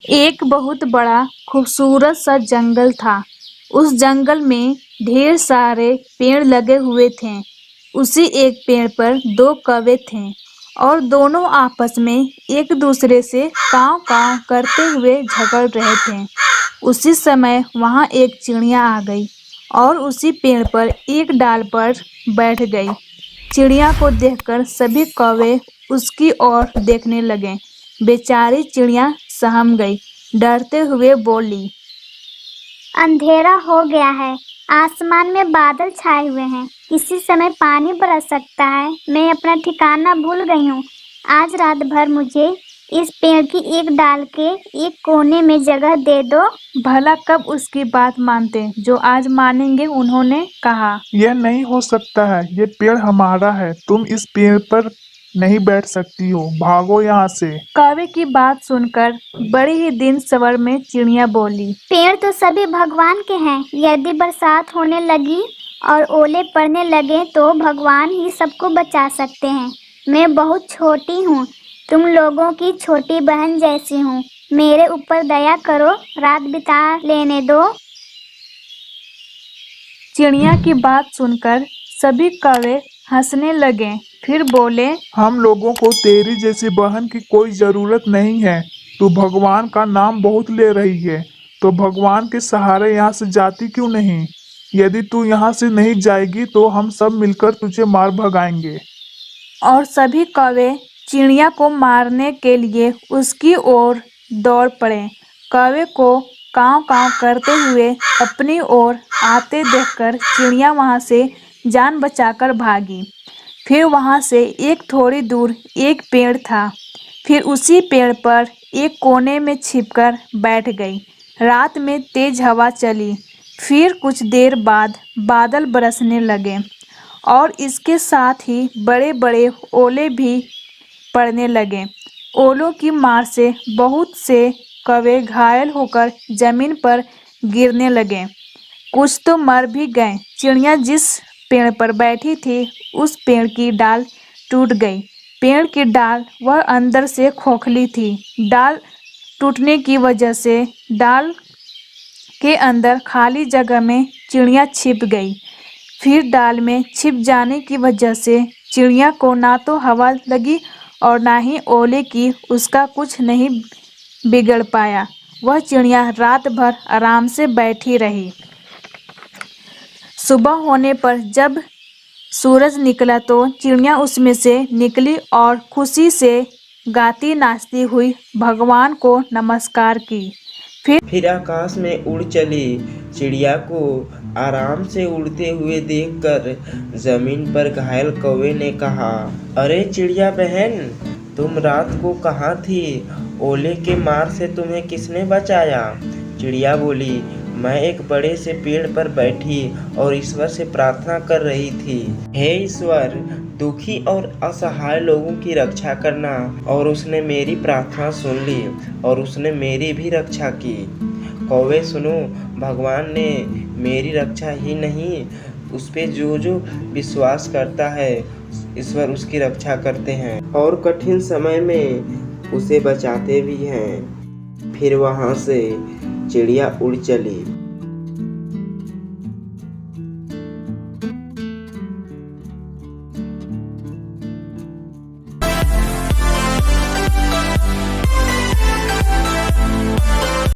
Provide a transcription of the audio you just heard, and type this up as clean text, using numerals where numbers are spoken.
एक बहुत बड़ा खूबसूरत सा जंगल था। उस जंगल में ढेर सारे पेड़ लगे हुए थे। उसी एक पेड़ पर दो कौवे थे और दोनों आपस में एक दूसरे से काव काव करते हुए झगड़ रहे थे। उसी समय वहां एक चिड़िया आ गई और उसी पेड़ पर एक डाल पर बैठ गई। चिड़िया को देखकर सभी कौवे उसकी ओर देखने लगे। बेचारी चिड़िया सहम गई, डरते हुए बोली, अंधेरा हो गया है, आसमान में बादल छाए हुए हैं, किसी समय पानी बरस सकता है। मैं अपना ठिकाना भूल गई हूँ। आज रात भर मुझे इस पेड़ की एक डाल के एक कोने में जगह दे दो। भला कब उसकी बात मानते जो आज मानेंगे। उन्होंने कहा, यह नहीं हो सकता है, ये पेड़ हमारा है, तुम इस पेड़ पर नहीं बैठ सकती हो, भागो यहाँ से। कौवे की बात सुनकर बड़ी ही दिन सवर में चिड़िया बोली, पेड़ तो सभी भगवान के हैं। यदि बरसात होने लगी और ओले पड़ने लगे तो भगवान ही सबको बचा सकते हैं। मैं बहुत छोटी हूँ, तुम लोगों की छोटी बहन जैसी हूँ। मेरे ऊपर दया करो, रात बिता लेने दो। चिड़िया की बात सुनकर सभी कौवे हंसने लगे। फिर बोले, हम लोगों को तेरी जैसी बहन की कोई जरूरत नहीं है। तू भगवान का नाम बहुत ले रही है, तो भगवान के सहारे यहाँ से जाती क्यों नहीं? यदि तू यहाँ से नहीं जाएगी तो हम सब मिलकर तुझे मार भगाएंगे। और सभी कौवे चिड़िया को मारने के लिए उसकी ओर दौड़ पड़े। कौवे को काव काव करते हुए अपनी ओर आते देखकर चिड़िया वहां से जान बचाकर भागी। फिर वहां से एक थोड़ी दूर एक पेड़ था। फिर उसी पेड़ पर एक कोने में छिपकर बैठ गई। रात में तेज हवा चली। फिर कुछ देर बाद बादल बरसने लगे और इसके साथ ही बड़े बड़े ओले भी पड़ने लगे। ओलों की मार से बहुत से कौवे घायल होकर जमीन पर गिरने लगे। कुछ तो मर भी गए। चिड़िया जिस पेड़ पर बैठी थी उस पेड़ की डाल टूट गई। पेड़ की डाल वह अंदर से खोखली थी। डाल टूटने की वजह से डाल के अंदर खाली जगह में चिड़िया छिप गई। फिर डाल में छिप जाने की वजह से चिड़िया को ना तो हवा लगी और ना ही ओले की उसका कुछ नहीं बिगड़ पाया। वह चिड़िया रात भर आराम से बैठी रही। सुबह होने पर जब सूरज निकला तो चिड़िया उसमें से निकली और खुशी से गाती नाचती हुई भगवान को नमस्कार की। फिर आकाश में उड़ चली। चिड़िया को आराम से उड़ते हुए देखकर जमीन पर घायल कौवे ने कहा, अरे चिड़िया बहन, तुम रात को कहाँ थी? ओले के मार से तुम्हें किसने बचाया? चिड़िया बोली, मैं एक बड़े से पेड़ पर बैठी और ईश्वर से प्रार्थना कर रही थी, हे ईश्वर, दुखी और असहाय लोगों की रक्षा करना। और उसने मेरी प्रार्थना सुन ली और उसने मेरी भी रक्षा की। कौवे सुनो, भगवान ने मेरी रक्षा ही नहीं, उस पे जो जो विश्वास करता है ईश्वर उसकी रक्षा करते हैं और कठिन समय में उसे बचाते भी हैं। फिर वहाँ से चिड़िया उड़ चली।